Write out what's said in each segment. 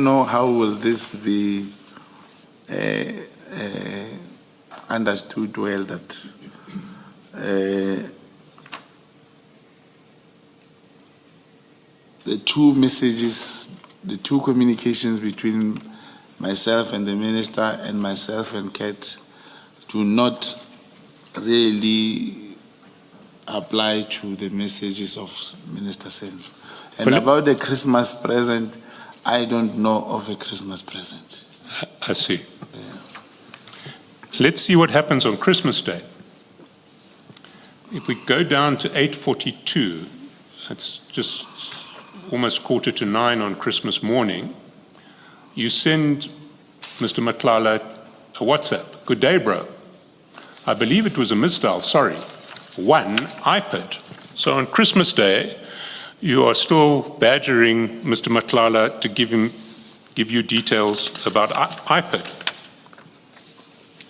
Know how will this be understood well that the two messages, the two communications between myself and the minister and myself and Kat do not really apply to the messages of Minister Senzo. And about the Christmas present, I don't know of a Christmas present. I see. Yeah. Let's see what happens on Christmas Day. If we go down to 8:42, that's just almost 8:45 on Christmas morning, you send Mr. Matlala a WhatsApp. Good day, bro. I believe it was a misdial, sorry. 1 IPID. So on Christmas Day, you are still badgering Mr. Matlala to give you details about IPID.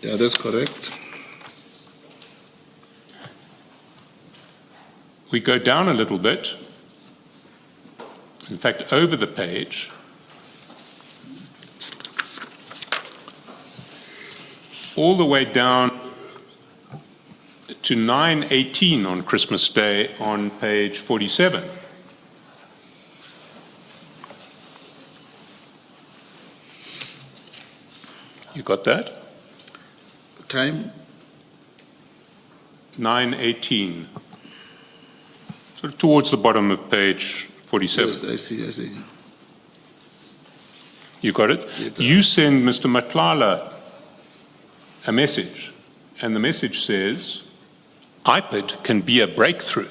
Yeah, that's correct. We go down a little bit, in fact, over the page. All the way down to 9:18 on Christmas Day on page 47. You got that? Time? 9:18. Sort of towards the bottom of page 47. Yes, I see. You got it? Yes, you send Mr. Matlala a message, and the message says, IPID can be a breakthrough.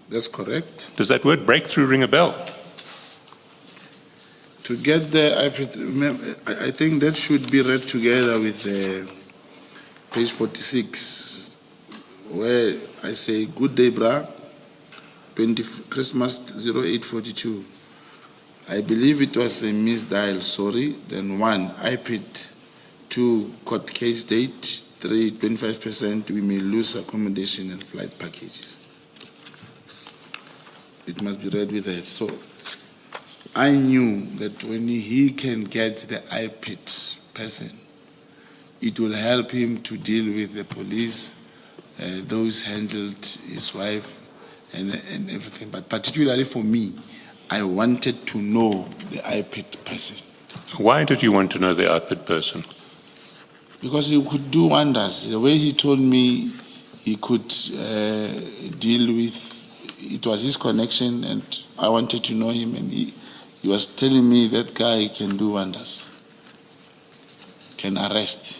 That's correct. Does that word breakthrough ring a bell? To get the IPID, I think that should be read together with page 46, where I say, good day, brah, Christmas 0842. I believe it was a misdial, sorry. Then 1, IPID, 2, court case date, 3, 25%, we may lose accommodation and flight packages. It must be read with that. So I knew that when he can get the IPID person, it will help him to deal with the police, those handled his wife and everything. But particularly for me, I wanted to know the IPID person. Why did you want to know the IPID person? Because he could do wonders. The way he told me he could deal with, it was his connection, and I wanted to know him, and he was telling me that guy can do wonders, can arrest.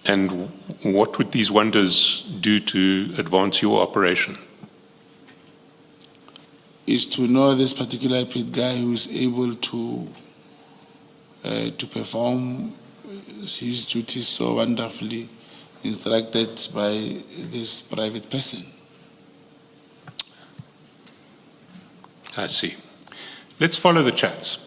And what would these wonders do to advance your operation? Is to know this particular IPID guy who is able to perform his duties so wonderfully, instructed by this private person. I see. Let's follow the chats.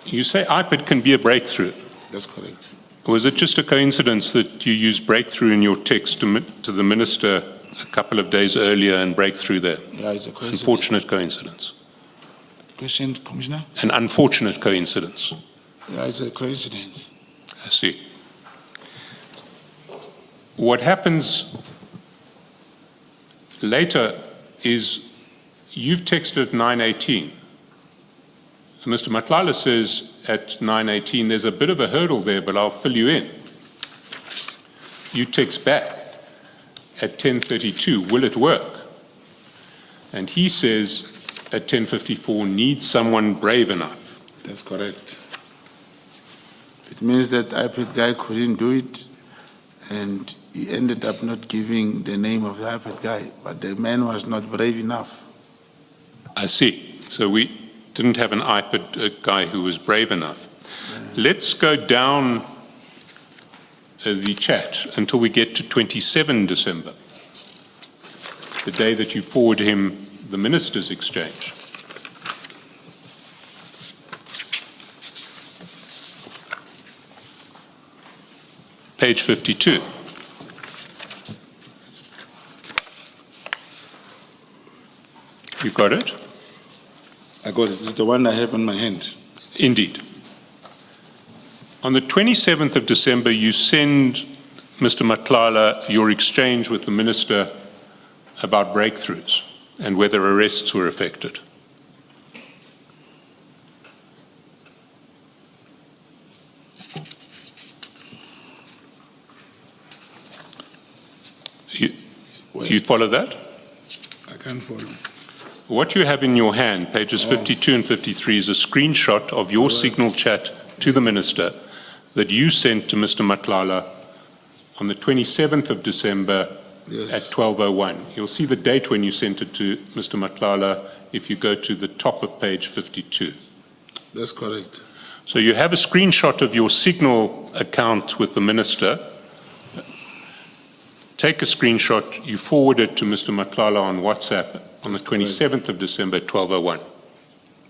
You say IPID can be a breakthrough. That's correct. Was it just a coincidence that you used breakthrough in your text to the minister a couple of days earlier and breakthrough there? Yeah, it's a coincidence. Unfortunate coincidence. Question, Commissioner? An unfortunate coincidence. Yeah, it's a coincidence. I see. What happens later is you've texted at 9:18. Mr. Matlala says at 9:18, there's a bit of a hurdle there, but I'll fill you in. You text back at 10:32, will it work? And he says at 10:54, needs someone brave enough. That's correct. It means that IPID guy couldn't do it, and he ended up not giving the name of the IPID guy, but the man was not brave enough. I see. So we didn't have an IPID guy who was brave enough. Yeah. Let's go down the chat until we get to 27 December, the day that you forward him the minister's exchange. Page 52. You got it? I got it. It's the one I have in my hand. Indeed. On the 27th of December, you send Mr. Matlala your exchange with the minister about breakthroughs and whether arrests were affected. You follow that? I can't follow. What you have in your hand, pages 52 and 53, is a screenshot of your signal chat to the minister that you sent to Mr. Matlala on the 27th of December at 12:01. You'll see the date when you sent it to Mr. Matlala if you go to the top of page 52. That's correct. So you have a screenshot of your signal account with the minister. Take a screenshot, you forward it to Mr. Matlala on WhatsApp on the 27th of December at 12:01.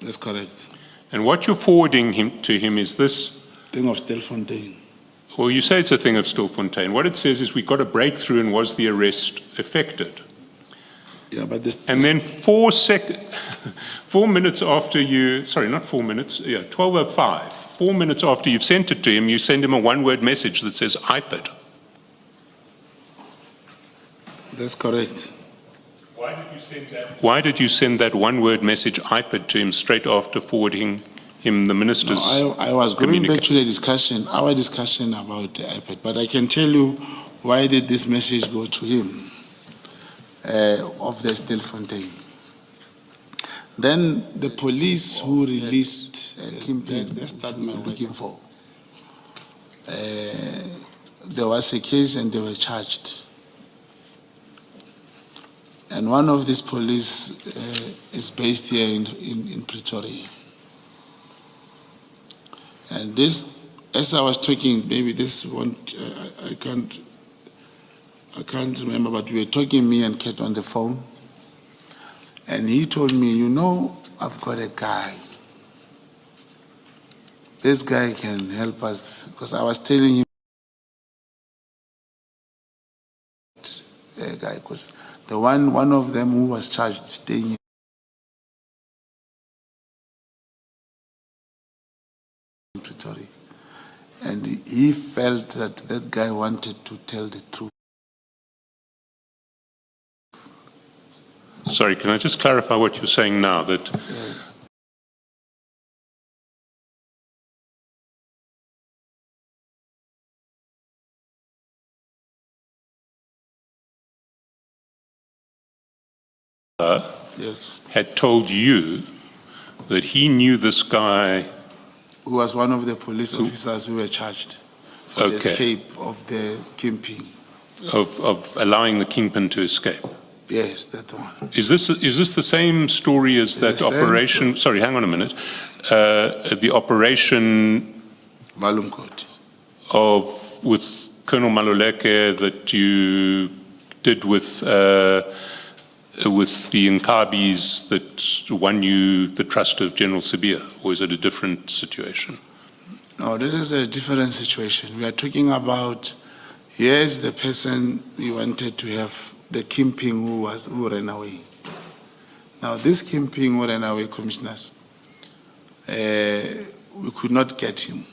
That's correct. And what you're forwarding to him is this. Thing of Stilfontein. Well, you say it's a thing of Stilfontein. What it says is we got a breakthrough and was the arrest affected? Yeah, but this. And then 4 minutes after you, sorry, not 4 minutes, 12:05, 4 minutes after you've sent it to him, you send him a one-word message that says IPID. That's correct. Why did you send that one-word message IPID to him straight after forwarding him the minister's? No, I was going back to the discussion, our discussion about the iPad, but I can tell you why did this message go to him of the Stilfontein. Then the police who released Kimping, the statement looking for, there was a case and they were charged. And one of these police is based here in Pretoria. And this, as I was talking, maybe this one, I can't remember, but we were talking, me and Kate, on the phone. And he told me, you know, I've got a guy. This guy can help us, because I was telling him, a guy, because the one of them who was charged staying in Pretoria. And he felt that that guy wanted to tell the truth. Sorry, can I just clarify what you're saying now? That Yes. Yes. had told you that he knew this guy. Who was one of the police officers who were charged for the Okay. escape of the Kimping. Of allowing the kingpin to escape. Yes, that one. Is this the same story as that The same operation? Sorry, hang on a minute. The operation Valumkoti. with Colonel Maluleke that you did with the Nkabis that won you the trust of General Sibia, or is it a different situation? No, this is a different situation. We are talking about, here's the person we wanted to have, the Kimping who ran away. Now, this Kimping who ran away, commissioners, we could not get him.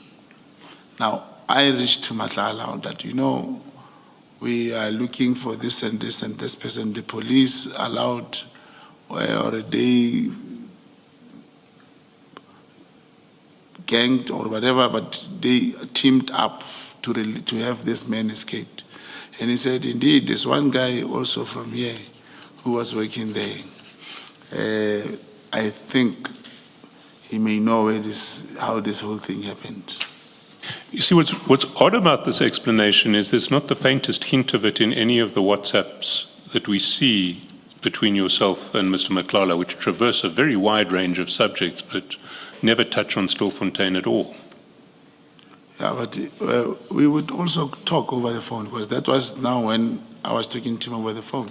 Now, I reached to Matlala that, you know, we are looking for this and this and this person. The police allowed, or they ganged or whatever, but they teamed up to have this man escaped. And he said, indeed, there's one guy also from here who was working there. I think he may know how this whole thing happened. You see, what's odd about this explanation is there's not the faintest hint of it in any of the WhatsApps that we see between yourself and Mr. Matlala, which traverse a very wide range of subjects, but never touch on Stilfontein at all. Yeah, but we would also talk over the phone, because that was now when I was talking to him over the phone.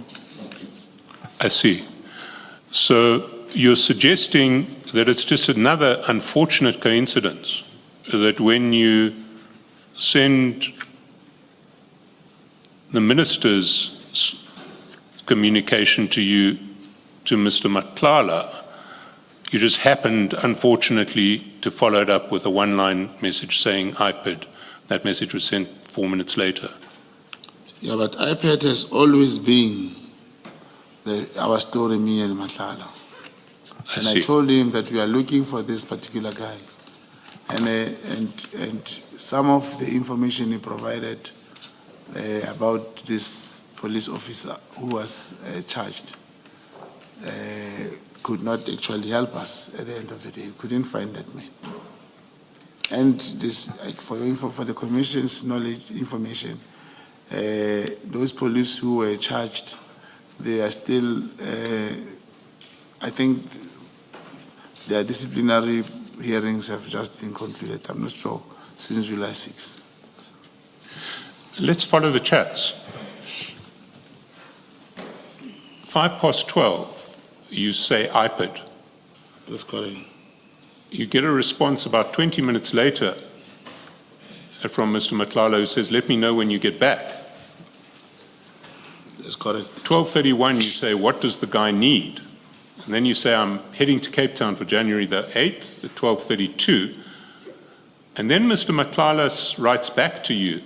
I see. So you're suggesting that it's just another unfortunate coincidence that when you send the minister's communication to you, to Mr. Matlala, You just happened, unfortunately, to follow it up with a one-line message saying IPID. That message was sent 4 minutes later. Yeah, but IPID has always been our story, me and Matlala. And I told him that we are looking for this particular guy. And some of the information he provided about this police officer who was charged could not actually help us at the end of the day. We couldn't find that man. And this, like, for the Commission's knowledge, information, those police who were charged, they are still, I think their disciplinary hearings have just been concluded. I'm not sure, since July 6. Let's follow the chats. 12:05, you say IPID. That's correct. You get a response about 20 minutes later from Mr. Matlala, who says, let me know when you get back. That's correct. 12:31, you say, what does the guy need? And then you say, I'm heading to Cape Town for January the 8th at 12:32. And then Mr. Matlala writes back to you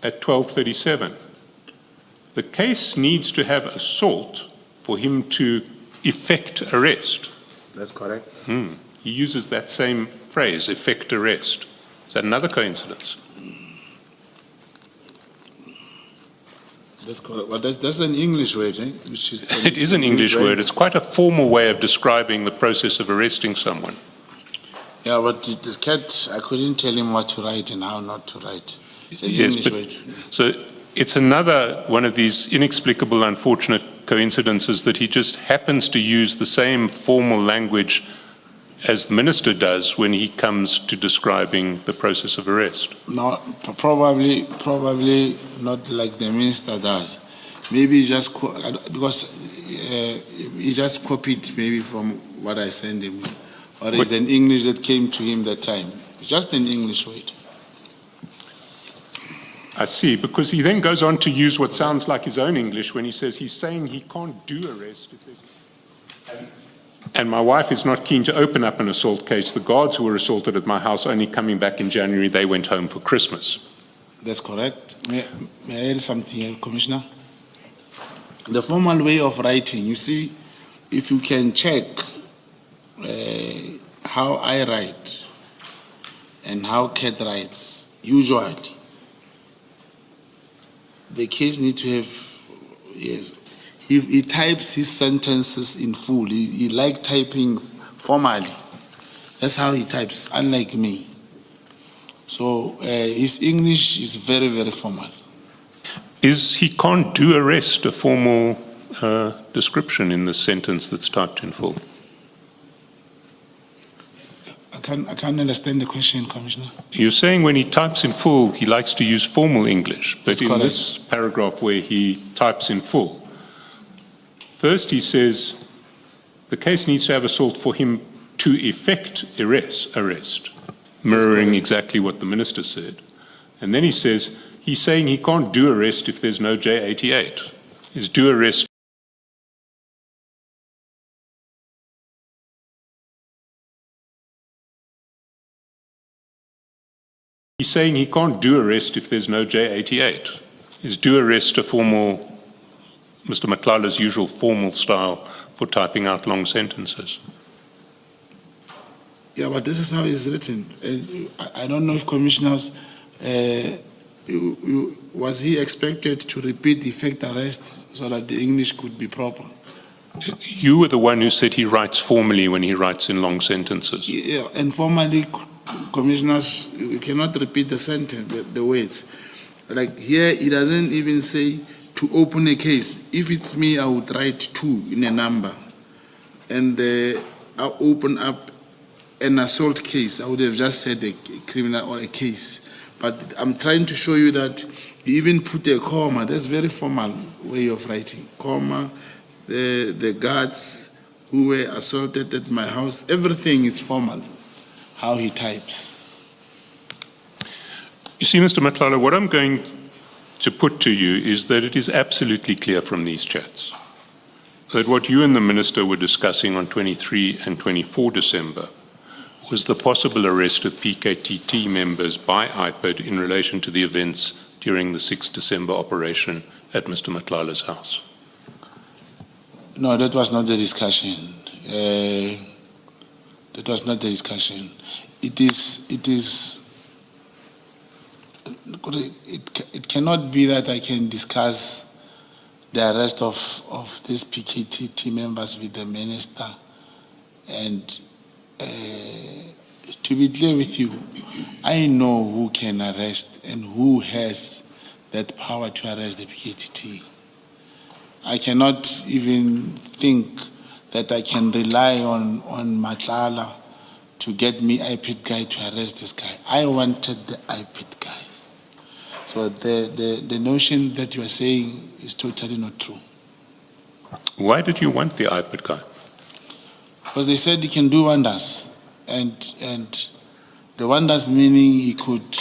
at 12:37. The case needs to have assault for him to effect arrest. That's correct. He uses that same phrase, effect arrest. Is that another coincidence? That's correct. Well, that's an English word, eh? Which is It is an English word. It's quite a formal way of describing the process of arresting someone. Yeah, but this cat, I couldn't tell him what to write and how not to write. It's an Yes, English but word. so it's another one of these inexplicable, unfortunate coincidences that he just happens to use the same formal language as the minister does when he comes to describing the process of arrest. No, probably not like the minister does. Maybe he just because he just copied maybe from what I sent him, or it's an English that came to him that time. Just an English word. I see, because he then goes on to use what sounds like his own English when he says he's saying he can't do arrest if there's... And my wife is not keen to open up an assault case. The guards who were assaulted at my house only coming back in January, they went home for Christmas. That's correct. May I add something here, Commissioner? The formal way of writing, you see, if you can check how I write and how Kat writes, usually, the case needs to have, yes, he types his sentences in full. He likes typing formally. That's how he types, unlike me. So his English is very, very formal. Is he can't do arrest a formal description in the sentence that's typed in full? I can't understand the question, Commissioner. You're saying when he types in full, he likes to use formal English, but That's in correct. this paragraph where he types in full, first he says the case needs to have assault for him to effect arrest, mirroring exactly what the minister said. And then he says he's saying he can't do arrest if there's no J88. Is do arrest He's saying he can't do arrest if there's no J88. Is do arrest a formal, Mr. Matlala's usual formal style for typing out long sentences? Yeah, but this is how it's written. I don't know if commissioners, was he expected to repeat effect arrest so that the English could be proper? You were the one who said he writes formally when he writes in long sentences. Yeah, and formally, commissioners, you cannot repeat the sentence, the words. Like here, he doesn't even say to open a case. If it's me, I would write 2 in a number. And I'll open up an assault case. I would have just said a criminal or a case. But I'm trying to show you that he even put a comma. That's very formal way of writing. Comma, the guards who were assaulted at my house, everything is formal. How he types. You see, Mr. Matlala, what I'm going to put to you is that it is absolutely clear from these chats that what you and the Minister were discussing on 23 and 24 December was the possible arrest of PKTT members by IPID in relation to the events during the 6 December operation at Mr. Matlala's house. No, that was not the discussion. That was not the discussion. It cannot be that I can discuss the arrest of these PKTT members with the Minister. And to be clear with you, I know who can arrest and who has that power to arrest the PKTT. I cannot even think that I can rely on Matlala to get me IPID guy to arrest this guy. I wanted the IPID guy. So the notion that you are saying is totally not true. Why did you want the IPID guy? Because they said he can do wonders. And the wonders meaning he could.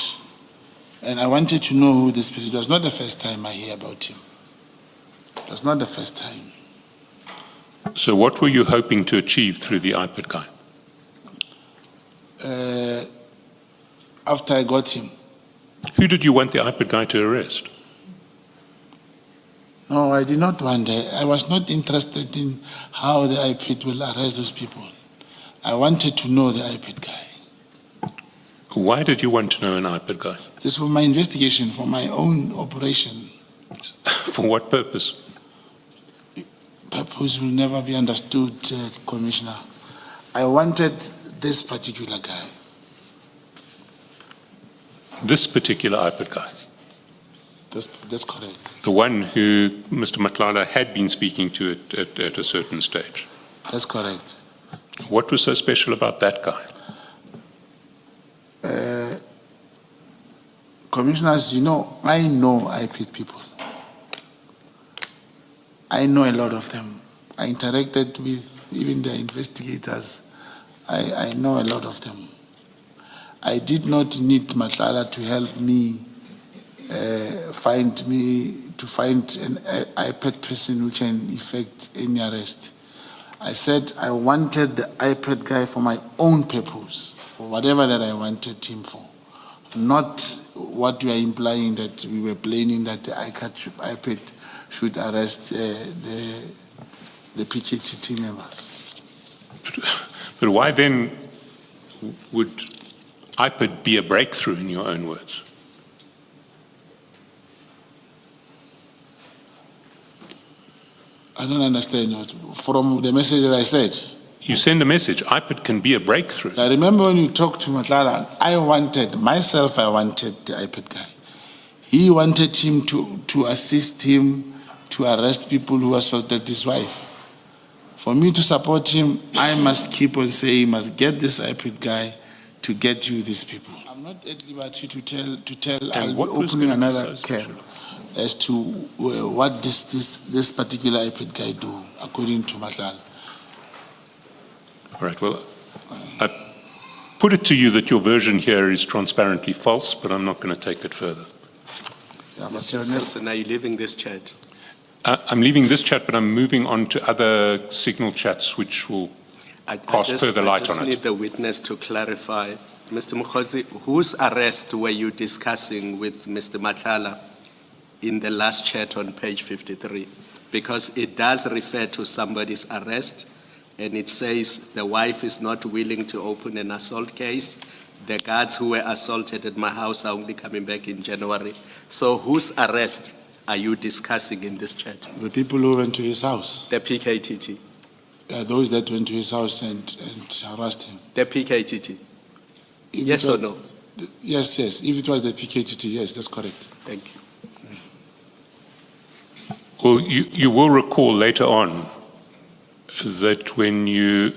And I wanted to know who this person. It was not the first time I hear about him. It was not the first time. So what were you hoping to achieve through the IPID guy? After I got him. Who did you want the IPID guy to arrest? No, I did not want that. I was not interested in how the IPID will arrest those people. I wanted to know the IPID guy. Why did you want to know an IPID guy? This was my investigation, for my own operation. For what purpose? Purpose will never be understood, Commissioner. I wanted this particular guy. This particular IPID guy? That's correct. The one who Mr. Matlala had been speaking to at a certain stage? That's correct. What was so special about that guy? Commissioners, you know, I know IPID people. I know a lot of them. I interacted with even the investigators. I know a lot of them. I did not need Matlala to help me find an IPID person who can effect any arrest. I said I wanted the IPID guy for my own purpose, for whatever that I wanted him for. Not what you are implying that we were planning that the IPID should arrest the PKTT members. But why then would IPID be a breakthrough in your own words? I don't understand what, from the message that I said. You send a message, IPID can be a breakthrough. I remember when you talked to Matlala, I wanted the IPID guy. He wanted him to assist him to arrest people who assaulted his wife. For me to support him, I must keep on saying, must get this IPID guy to get you these people. I'm not at liberty to tell I'll be opening another camp as to what this particular IPID guy do, according to Matlala. All right, well, I put it to you that your version here is transparently false, but I'm not going to take it further. Yeah, Mr. Nelson, are you leaving this chat? I'm leaving this chat, but I'm moving on to other signal chats which will cast further light on it. I just need the witness to clarify. Mr. Mogotsi, whose arrest were you discussing with Mr. Matlala in the last chat on page 53? Because it does refer to somebody's arrest, and it says the wife is not willing to open an assault case. The guards who were assaulted at my house are only coming back in January. So whose arrest are you discussing in this chat? The people who went to his house. The PKTT. Those that went to his house and harassed him. The PKTT. Yes or no? Yes. If it was the PKTT, yes, that's correct. Thank you. Well, you will recall later on that when you